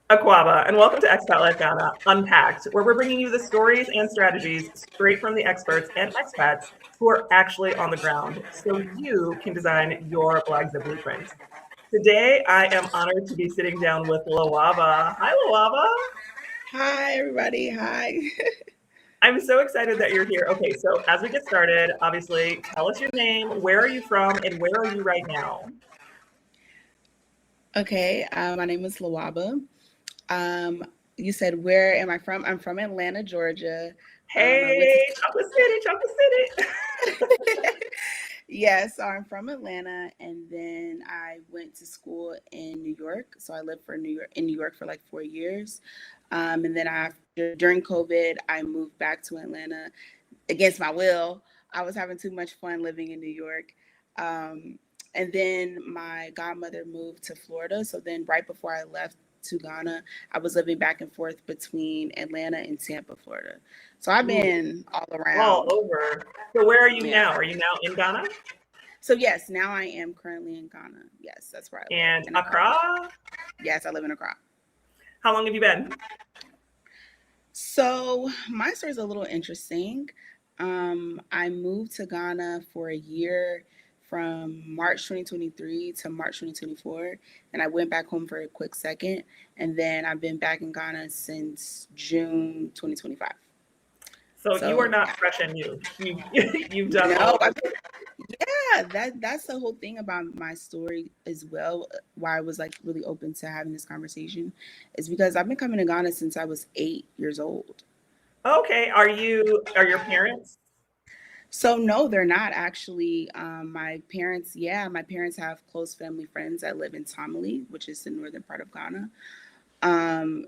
Aquaba, and welcome to Expat Life Ghana Unpacked, where we're bringing you the stories and strategies straight from the experts and expats who are actually on the ground so you can design your Blaxit blueprint. Today, I am honored to be sitting down with Lawaaba. Hi, Lawaaba. Hi, everybody. Hi. I'm so excited that you're here. Okay, so as we get started, obviously, tell us your name, where are you from, and where are you right now? Okay, my name is Lawaaba. Um, you said, where am I from? I'm from Atlanta, Georgia. I went to Hey, Chocolate City, Chocolate City. Yes, so I'm from Atlanta, and then I went to school in New York. So I lived for New York for like 4 years, and then after during COVID, I moved back to Atlanta against my will. I was having too much fun living in New York. Um, and then my godmother moved to Florida. So then, right before I left to Ghana, I was living back and forth between Atlanta and Tampa, Florida. So I've Ooh, been all all around. over. So where are you Yeah. now? Are you now in Ghana? So, yes, now I am currently in Ghana. Yes, that's where I live And in Accra. Accra? Yes, I live in Accra. How long have you been? So my story is a little interesting. I moved to Ghana for a year from March 2023 to March 2024, and I went back home for a quick second, and then I've been back in Ghana since June 2025. So you are So not yeah, fresh and new. You've done all no, of this. yeah, that's the whole thing about my story as well. Why I was like really open to having this conversation is because I've been coming to Ghana since I was 8 years old. Okay. Are your parents? So no, they're not actually. My parents have close family friends that live in Tamale, which is the northern part of Ghana.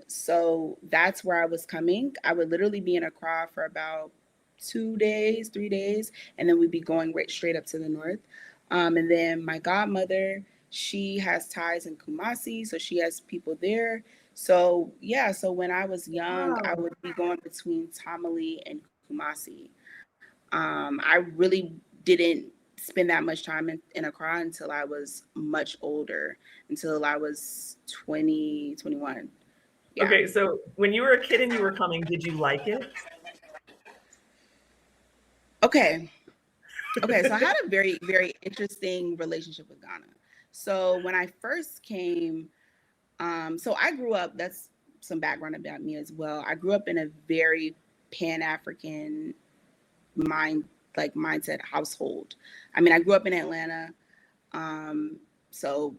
So that's where I was coming. I would literally be in Accra for about 2 days, 3 days, and then we'd be going right straight up to the north. And then my godmother, she has ties in Kumasi, so she has people there. So yeah, so when I was young, I Wow. would be going between Tamale and Kumasi. I really didn't spend that much time in Accra until I was much older, until I was 20, 21. Yeah. Okay. So when you were a kid and you were coming, did you like it? Okay. Okay. So I had a very, very interesting relationship with Ghana. So when I first came, so I grew up, that's some background about me as well. I grew up in a very Pan-African mind mindset household. I mean, I grew up in Atlanta. Um, so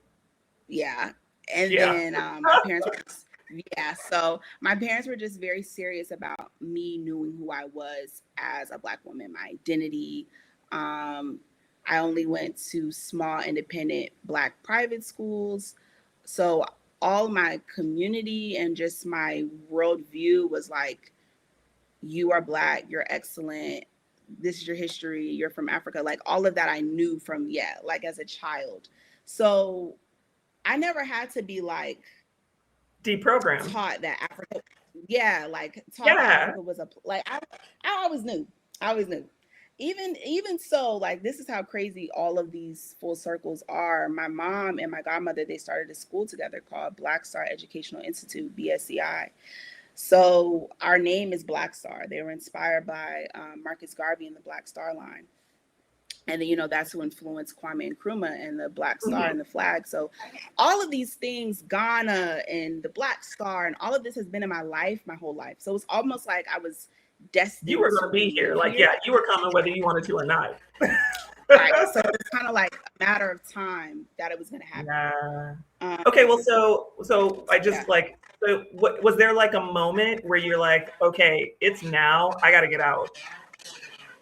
yeah. And Yeah. then my parents were just, yeah. So my parents were just very serious about me knowing who I was as a Black woman, my identity. Um, I only went to small independent Black private schools. So all my community and just my worldview was like, you are Black, you're excellent, this is your history, you're from Africa. Like all of that I knew from, yeah, like as a child. So I never had to be like Deprogrammed. taught that Africa, yeah, like taught that Yeah. Africa was a like I always knew, I always knew. Even so, like this is how crazy all of these full circles are. My mom and my godmother, they started a school together called Black-Star Educational Institute, B.S.C.I. So our name is Black Star. They were inspired by Marcus Garvey and the Black Star Line. And then, that's who influenced Kwame Nkrumah and the Black Star Mhm. and the flag. So all of these things, Ghana and the Black Star and all of this has been in my life my whole life. So it's almost like I was You destined were going to to be here. live Like, here. yeah, you were coming whether you wanted to or not. Right. So it's kind of like a matter of time that it was going to happen. Yeah. Okay, well, Um, so I yeah. just like, so what was there like a moment where you're like, okay, it's now, I got to get out.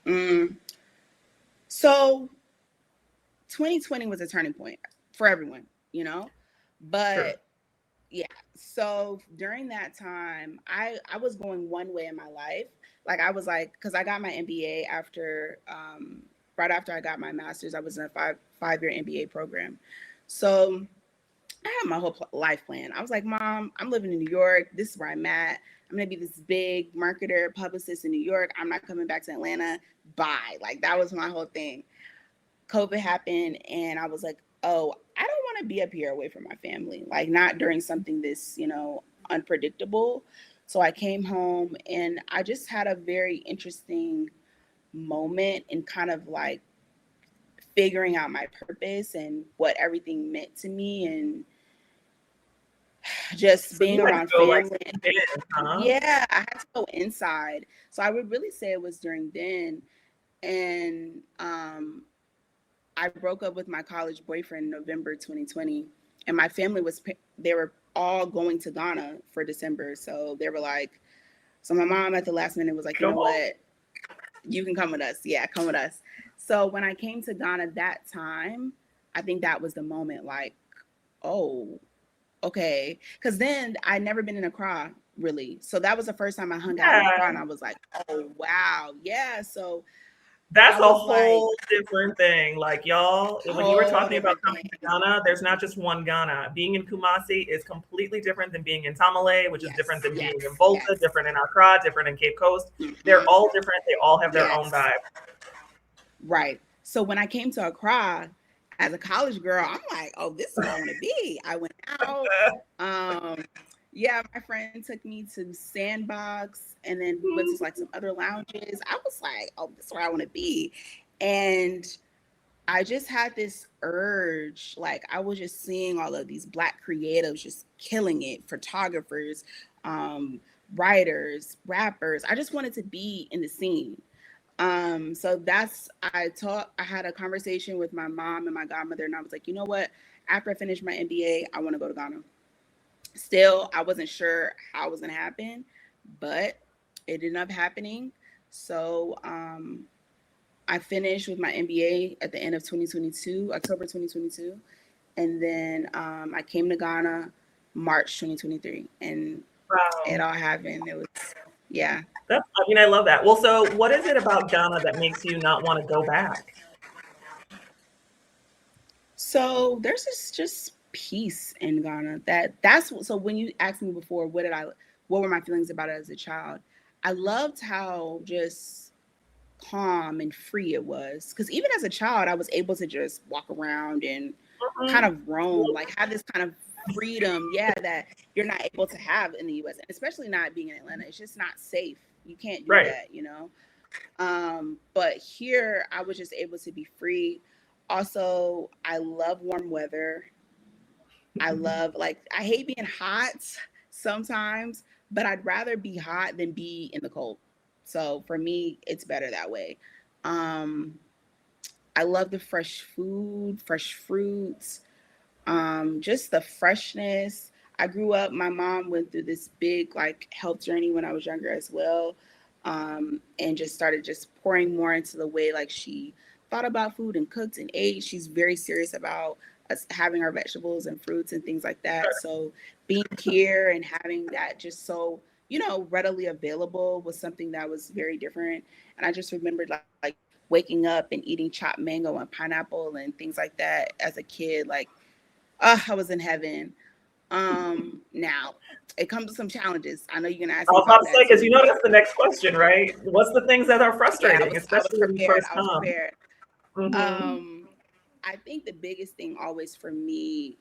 Mm. So 2020 was a turning point for everyone, you know? True. But yeah, so during that time, I was going one way in my life. Like I was like, because I got my MBA after right after I got my master's, I was in a five-year MBA program. So I had my whole life plan. I was like, Mom, I'm living in New York. This is where I'm at. I'm gonna be this big marketer, publicist in New York. I'm not coming back to Atlanta. Bye. Like that was my whole thing. COVID happened, and I was like, oh, I don't want to be up here away from my family. Like not during something this, unpredictable. So I came home and I just had a very interesting moment in kind of like figuring out my purpose and what everything meant to me, and just So being you had to around go like family. in, huh? Yeah, I had to go inside. So I would really say it was during then. And I broke up with my college boyfriend in November 2020. And my family they were all going to Ghana for December. So they were like, so my mom at the last minute was like, you know what? You can come with us. Yeah, come with us. So when I came to Ghana that time, I think that was the moment like, oh, okay. Because then I'd never been in Accra really. So that was the first time I hung out in Accra, and I was like, oh, wow. Yeah. So That's I a was like, whole different thing. Like y'all, when you were whole talking about different coming thing. to Ghana, there's not just one Ghana. Being in Kumasi is completely different than being in Tamale, which is different than being in Volta, different in Accra, different in Cape Coast. They're all different. They all have their own vibe. Right. So when I came to Accra as a college girl, I'm like, oh, this is where I want to be. I went out. Yeah, my friend took me to Sandbox, and then we went to like some other lounges. I was like, oh, this is where I want to be. And I just had this urge, like I was just seeing all of these Black creatives just killing it, photographers, writers, rappers. I just wanted to be in the scene. So I had a conversation with my mom and my godmother, and I was like, you know what? After I finish my MBA, I want to go to Ghana. Still, I wasn't sure how it was going to happen, but it ended up happening. So I finished with my MBA at the end of 2022, October 2022. And then I came to Ghana March 2023. And it all happened. It was, yeah. I mean, I love that. Well, so what is it about Ghana that makes you not want to go back? So there's just peace in Ghana. That's so when you asked me before, what were my feelings about it as a child? I loved how just calm and free it was. Because even as a child, I was able to just walk around and kind of roam, like have this kind of freedom, yeah, that you're not able to have in the US, and especially not being in Atlanta. It's just not safe. You can't do that, you know? But here I was just able to be free. Also, I love warm weather. I hate being hot sometimes, but I'd rather be hot than be in the cold. So for me, it's better that way. Um, I love the fresh food, fresh fruits, just the freshness. I grew up, my mom went through this big like health journey when I was younger as well. And just started just pouring more into the way like she thought about food and cooked and ate. She's very serious about us having our vegetables and fruits and things like that. So being here and having that just so, readily available was something that was very different. And I just remembered like waking up and eating chopped mango and pineapple and things like that as a kid. Like, I was in heaven. Now it comes with some challenges. I know you're gonna ask I me was about about to that say, because too. that's the next question, right? What's the things that are frustrating, I was especially when you prepared. first I was come? prepared. Mm-hmm. I think the biggest thing always for me,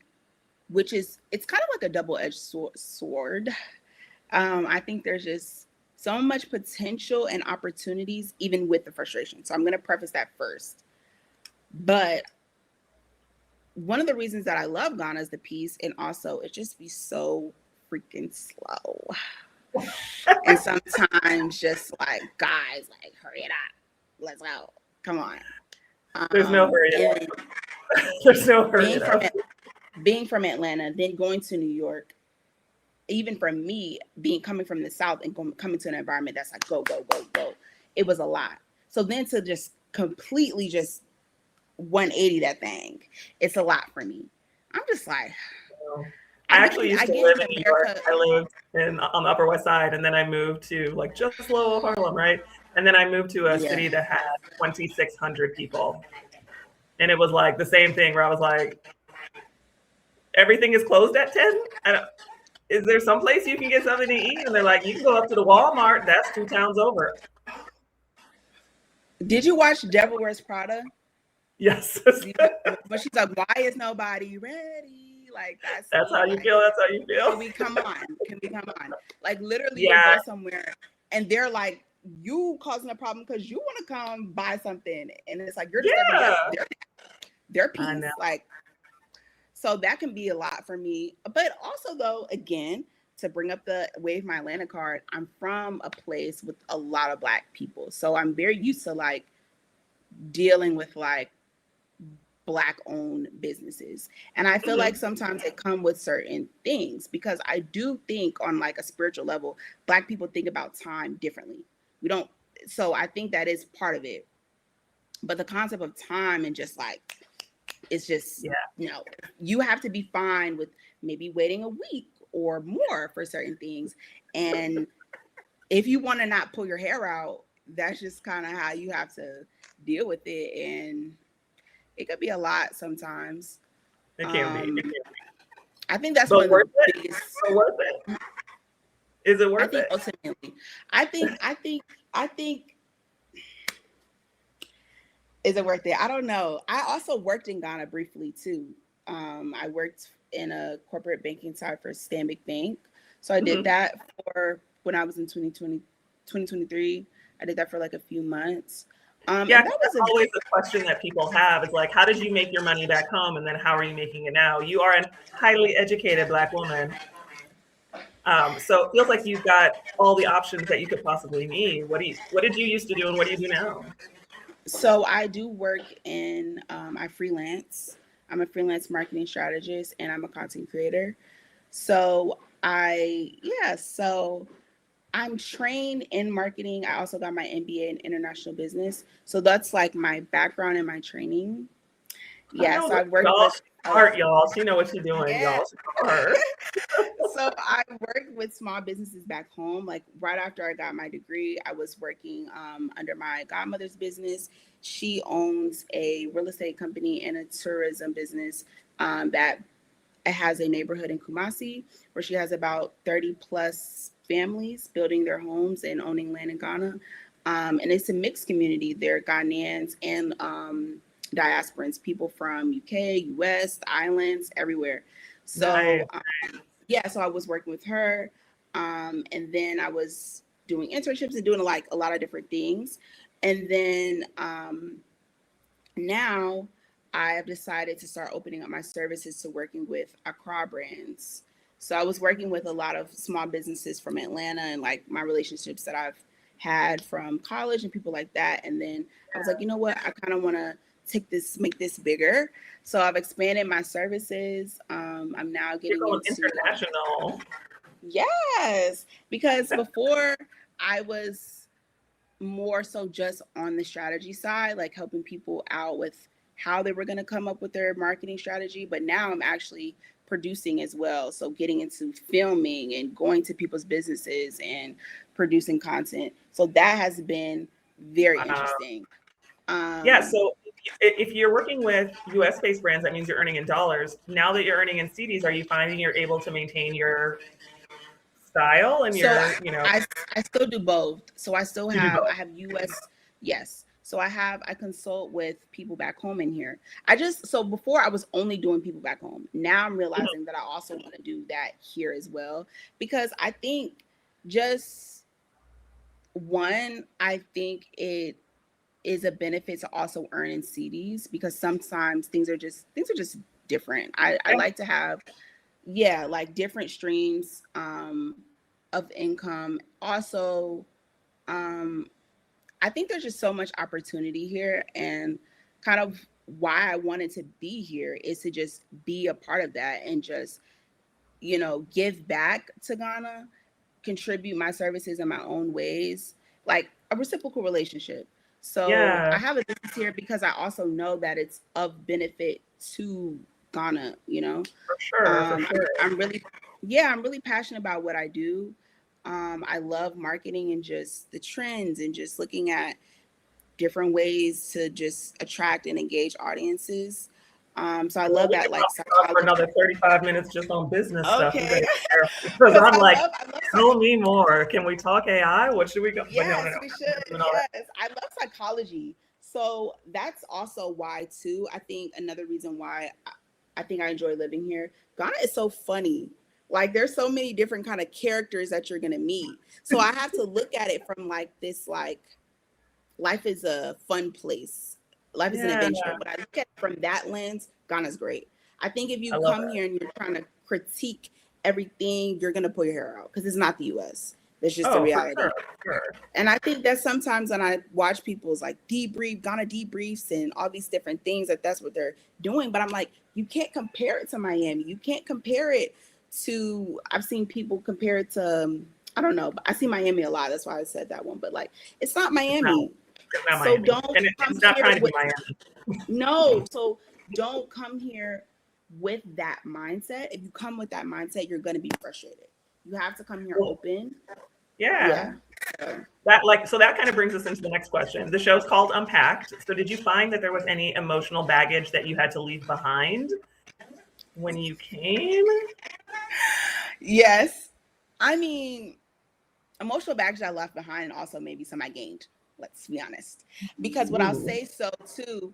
which is it's kind of like a double-edged sword. I think there's just so much potential and opportunities, even with the frustration. So I'm gonna preface that first. But one of the reasons that I love Ghana is the peace, and also it just be so freaking slow. And sometimes just like, guys, like hurry it up. Let's go. Come on. There's no hurry it up. There's no hurry it up. Being from Atlanta, then going to New York, even for me, coming from the South and coming to an environment that's like go, go, go, go, it was a lot. So then to just completely just 180 that thing, it's a lot for me. I'm just like, I actually used to live in New York. I lived on the Upper West Side, and then I moved to like just below Harlem, right? And then I moved to a city that had 2,600 people. And it was like the same thing where I was like, everything is closed at 10? Is there some place you can get something to eat? And they're like, you can go up to the Walmart. That's 2 towns over. Did you watch Devil Wears Prada? Yes. But she's like, why is nobody ready? Like that's That's me. how you Like, feel. That's how you can feel. we come on? Can we come on? Like literally, you'll Yeah, go somewhere and they're like, you causing a problem because you want to come buy something, and it's like you're disturbing yeah. their I peace. know. Like, so that can be a lot for me. But also, though, again, to bring up the Wave My Atlanta card, I'm from a place with a lot of Black people, so I'm very used to like dealing with like Black owned businesses. And I feel like sometimes it come with certain things, because I do think on like a spiritual level, Black people think about time differently. We don't, so I think that is part of it. But the concept of time and just like, it's just, Yeah. you have to be fine with maybe waiting a week or more for certain things. And if you want to not pull your hair out, that's just kind of how you have to deal with it. And it could be a lot sometimes. It can be. It can be. I think that's one But of worth the it? biggest. But worth it? Is it I worth think it? ultimately, I think, is it worth it? I don't know. I also worked in Ghana briefly too. I worked in a corporate banking side for Stanbic Bank. So I did that for when I was in 2023. I did that for like a few months. And Yeah, that 'cause was that's always the question that people have is like, how did you make your money back home? And then how are you making it now? You are a highly educated Black woman. So it feels like you've got all the options that you could possibly need. What did you used to do and what do you do now? So I do work in, I freelance. I'm a freelance marketing strategist and I'm a content creator. So so I'm trained in marketing. I also got my MBA in international business. So that's like my background and my training. I Yeah, know, so look, I've worked y'all, with, she's smart, y'all. She know what she's doing, yeah. y'all. She know her. So I worked with small businesses back home. Like right after I got my degree, I was working under my godmother's business. She owns a real estate company and a tourism business that has a neighborhood in Kumasi where she has about 30 plus families building their homes and owning land in Ghana. And it's a mixed community. They're Ghanaians and diasporans, people from UK, US, the islands, everywhere. Nice. So so I was working with her, and then I was doing internships and doing like a lot of different things, and then now I have decided to start opening up my services to working with Accra brands. So I was working with a lot of small businesses from Atlanta and like my relationships that I've had from college and people like that. And then I was like, you know what? I kind of want to make this bigger. So I've expanded my services. I'm now You're getting going into international. yes, because before I was more so just on the strategy side, like helping people out with how they were going to come up with their marketing strategy. But now I'm actually producing as well. So getting into filming and going to people's businesses and producing content. So that has been very interesting. Yeah, Um, so if you're working with US-based brands, that means you're earning in dollars. Now that you're earning in cedis, are you finding you're able to maintain your style and So your, I still do both. So I still you do have both? I have US, yes. So I consult with people back home in here. So before I was only doing people back home. Now I'm realizing that I also want to do that here as well, because I think just I think it is a benefit to also earn in CDs, because sometimes things are just different. I Yeah. like to have like different streams of income. Also, um, I think there's just so much opportunity here, and kind of why I wanted to be here is to just be a part of that and just, give back to Ghana, contribute my services in my own ways, like a reciprocal relationship. So Yeah, I have a business here because I also know that it's of benefit to Ghana. for sure, for I'm, sure. I'm really, I'm really passionate about what I do. I love marketing and just the trends and just looking at different ways to just attract and engage audiences. So I Well, love we that, could like probably talk for psychology. another 35 minutes just on business stuff. We Okay, better be careful because because I'm like, I love tell me more. Can we talk AI? What should we go? But no, no, yes, no. we I'm should. doing all that. Yes, I love psychology. So that's also why too. I think another reason why I think I enjoy living here. Ghana is so funny. Like there's so many different kind of characters that you're gonna meet. So I have to look at it from like this, like life is a fun place. Life is an Yeah, adventure. But I look at it from that lens, Ghana's great. I think if I you love come it. here and you're trying to critique everything, you're gonna pull your hair out because it's not the US. That's just the Oh, for reality. sure, for sure. And I think that sometimes when I watch people's like debrief, Ghana debriefs, and all these different things, that's what they're doing. But I'm like, you can't compare it to Miami. You can't compare it to. I've seen people compare it to. I don't know. But I see Miami a lot. That's why I said that one. But like, it's not No, Miami. it's not So Miami. don't And come it's not here trying to be with Miami. no. So don't come here with that mindset. If you come with that mindset, you're going to be frustrated. You have to come here Well, open. yeah. Yeah. So, That kind of brings us into the next question. The show's called Unpacked. So did you find that there was any emotional baggage that you had to leave behind when you came? yes. I mean, emotional baggage I left behind, and also maybe some I gained. Let's be honest. Because what I'll Ooh. say so too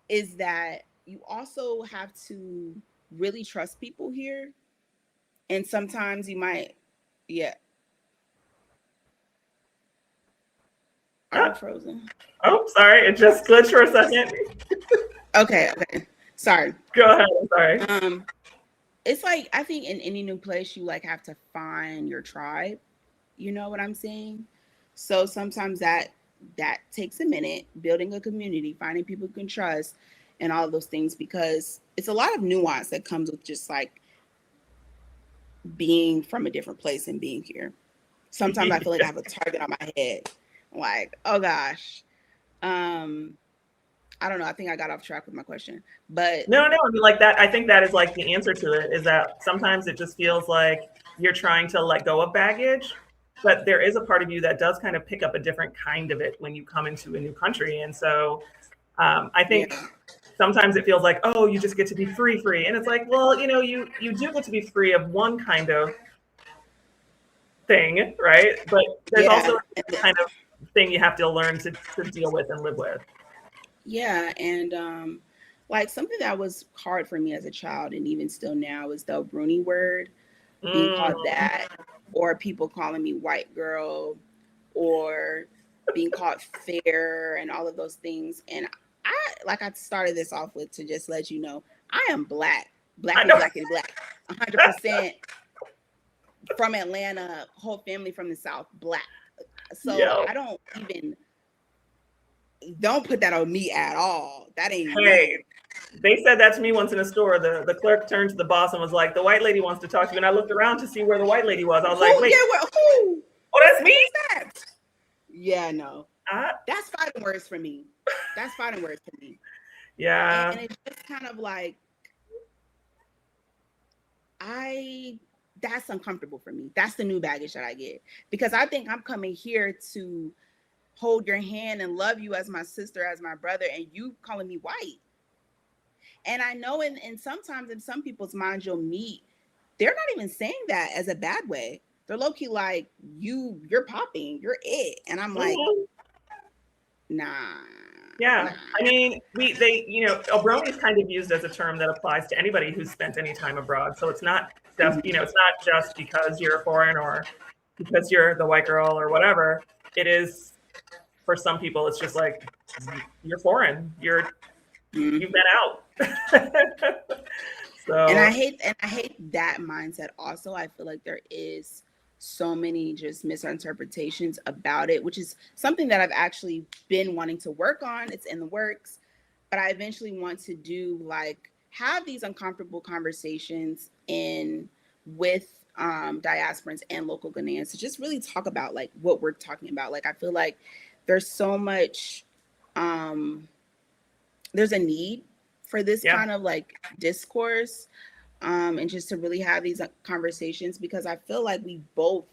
is that you also have to really trust people here. And sometimes you might, yeah. Are you Oh, frozen? oh, sorry. It just glitched for a second. Okay. Sorry. Go ahead. I'm sorry. It's like I think in any new place you like have to find your tribe. You know what I'm saying? So sometimes that takes a minute, building a community, finding people you can trust, and all of those things, because it's a lot of nuance that comes with just like being from a different place and being here. Sometimes I feel like I have a target on my head. I'm like, oh gosh. Um, I don't know. I think I got off track with my question. But No. I mean, like that. I think that is like the answer to it is that sometimes it just feels like you're trying to let go of baggage, but there is a part of you that does kind of pick up a different kind of it when you come into a new country. And so I think yeah, sometimes it feels like, oh, you just get to be free. And it's like, well, you do get to be free of one kind of thing, right? But there's also yeah, a kind of thing you have to learn to deal with and live with. yeah. And like something that was hard for me as a child and even still now is the Bruni word, being called Mm, that, or people calling me white girl, or being called fair, and all of those things. And I started this off with to just let you know I am black, I know. black, 100% from Atlanta, whole family from the South, black. So Yo. I don't put that on me at all. That ain't Hey, me. they said that to me once in a store. The clerk turned to the boss and was like, "The white lady wants to talk to you." And I looked around to see where the white lady was. I was like, Who? "Wait, Yeah, well, who? oh, that's me." Who's that? Yeah, no. Uh, That's fighting words for me. That's fighting words for me. And yeah, it's just kind of like that's uncomfortable for me. That's the new baggage that I get. Because I think I'm coming here to hold your hand and love you as my sister, as my brother, and you calling me white. And I know in sometimes in some people's minds you'll meet, they're not even saying that as a bad way. They're low-key like, you're popping, you're it. And I'm like, mhm, nah, yeah. nah. I mean, a brony is kind of used as a term that applies to anybody who's spent any time abroad. So it's not just, Mhm. it's not just because you're foreign or because you're the white girl or whatever. It is for some people. It's just like you're foreign. You've been out. And So I hate that mindset also. I feel like there is so many just misinterpretations about it, which is something that I've actually been wanting to work on. It's in the works, but I eventually want to do like have these uncomfortable conversations in with diasporans and local Ghanaians to just really talk about like what we're talking about. Like I feel like there's so much there's a need for this yeah, kind of like discourse, and just to really have these conversations, because I feel like we both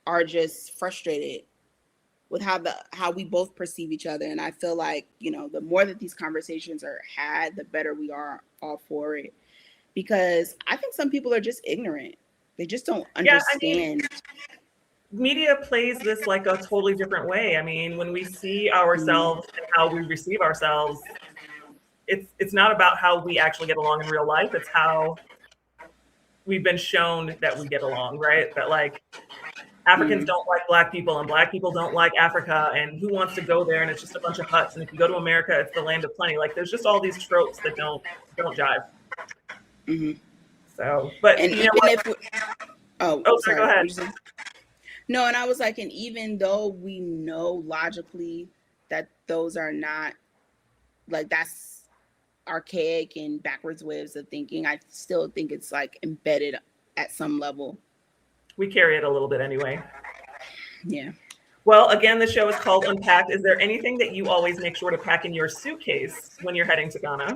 are just frustrated with how we both perceive each other. And I feel like, the more that these conversations are had, the better we are all for it. Because I think some people are just ignorant. They just don't yeah. I mean, understand. media plays this like a totally different way. I mean, when we see Mhm. ourselves and how we receive ourselves, it's not about how we actually get along in real life. It's how we've been shown that we get along, right? That like Africans don't like Black people and Black people don't like Africa, and who wants to go there? And it's just a bunch of huts. And if you go to America, it's the land of plenty. Like there's just all these tropes that don't jive. Mm-hmm. So, but and you know even what? Sorry, go ahead. No, and I was like, and even though we know logically that those are not, like, that's archaic and backwards ways of thinking, I still think it's like embedded at some level. We carry it a little bit anyway. Yeah. Well, again, the show is called Unpacked. Is there anything that you always make sure to pack in your suitcase when you're heading to Ghana?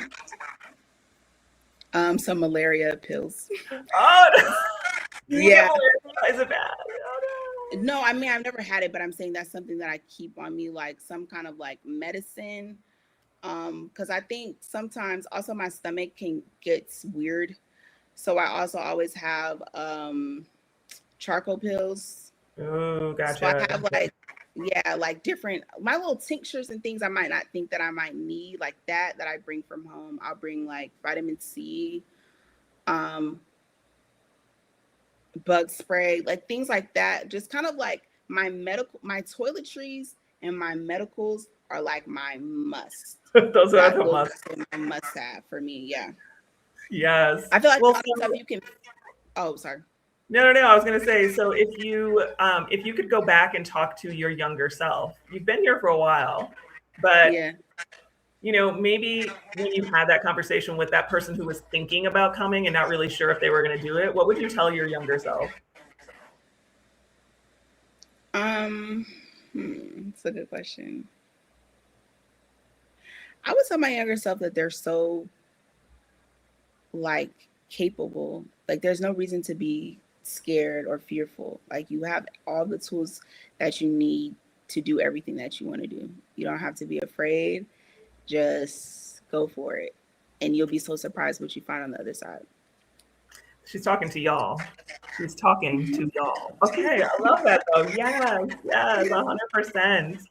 Some malaria pills. Oh, no. Yeah. Is it bad? Oh, no. No, I mean, I've never had it, but I'm saying that's something that I keep on me, like some kind of like medicine. Because I think sometimes also my stomach can get weird. So I also always have charcoal pills. Oh, gotcha. So I have like, yeah, like different, my little tinctures and things I might not think that I might need, like that I bring from home. I'll bring like vitamin C, bug spray, like things like that. Just kind of like my toiletries and my medicals are like my must. Those are the must. My must have for me. Yeah. Yes. I feel like a lot of stuff you can. Oh, sorry. No. I was going to say, so if you could go back and talk to your younger self, you've been here for a while, but yeah, you know, maybe when you had that conversation with that person who was thinking about coming and not really sure if they were going to do it, what would you tell your younger self? It's a good question. I would tell my younger self that they're so like capable. Like there's no reason to be scared or fearful. Like you have all the tools that you need to do everything that you want to do. You don't have to be afraid. Just go for it. And you'll be so surprised what you find on the other side. She's talking to y'all. She's talking to y'all. Okay, I love that though. Yes, 100%.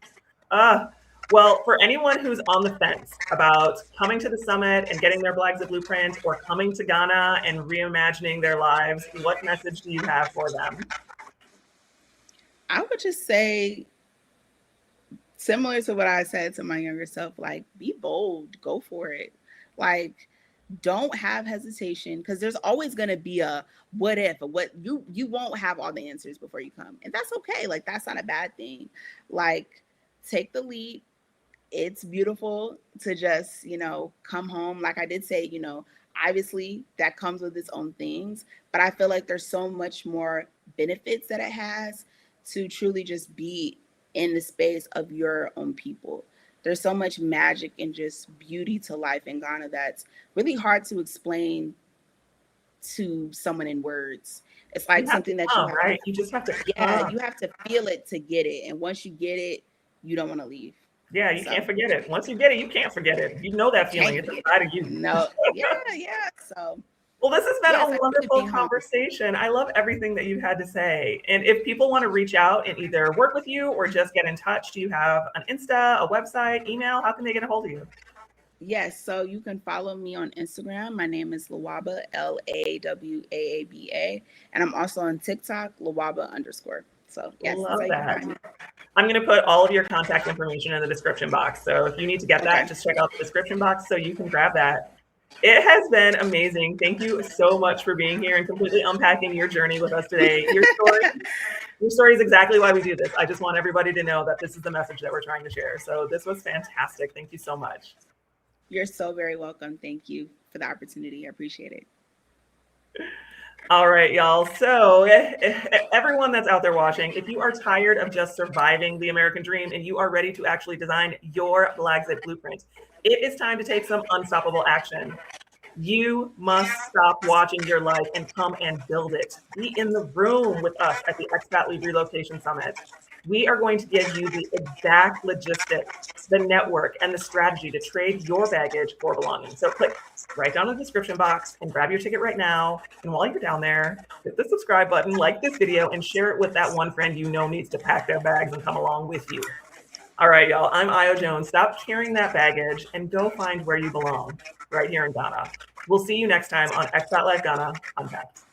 Well, for anyone who's on the fence about coming to the summit and getting their Blaxit blueprint, or coming to Ghana and reimagining their lives, what message do you have for them? I would just say, similar to what I said to my younger self, like be bold, go for it. Like don't have hesitation, because there's always going to be a what if, or what you won't have all the answers before you come. And that's okay. Like that's not a bad thing. Like take the leap. It's beautiful to just, come home. Like I did say, obviously that comes with its own things, but I feel like there's so much more benefits that it has to truly just be in the space of your own people. There's so much magic and just beauty to life in Ghana that's really hard to explain to someone in words. It's like something that you have, right? You just have to, you have to feel it to get it. And once you get it, you don't want to leave. Yeah, you can't forget it. Once you get it, you can't forget it. You know that feeling. It's inside of you. No, yeah. So, well, this has been a wonderful conversation. I love everything that you've had to say. And if people want to reach out and either work with you or just get in touch, do you have an Insta, a website, email? How can they get a hold of you? Yes, so you can follow me on Instagram. My name is Lawaaba, Lawaaba, and I'm also on TikTok, Lawaaba_. So yes, love that. I'm going to put all of your contact information in the description box. So if you need to get that, just check out the description box so you can grab that. It has been amazing. Thank you so much for being here and completely unpacking your journey with us today. Your story is exactly why we do this. I just want everybody to know that this is the message that we're trying to share. So this was fantastic. Thank you so much. You're so very welcome. Thank you for the opportunity. I appreciate it. All right, y'all. So everyone that's out there watching, if you are tired of just surviving the American dream and you are ready to actually design your Blaxit blueprint, it is time to take some unstoppable action. You must stop watching your life and come and build it. Be in the room with us at the Expat Relocation Summit. We are going to give you the exact logistics, the network, and the strategy to trade your baggage for belonging. So click right down in the description box and grab your ticket right now. And while you're down there, hit the subscribe button, like this video, and share it with that one friend you know needs to pack their bags and come along with you. All right, y'all. I'm Io Jones. Stop carrying that baggage and go find where you belong right here in Ghana. We'll see you next time on Expat Life Ghana Unpacked.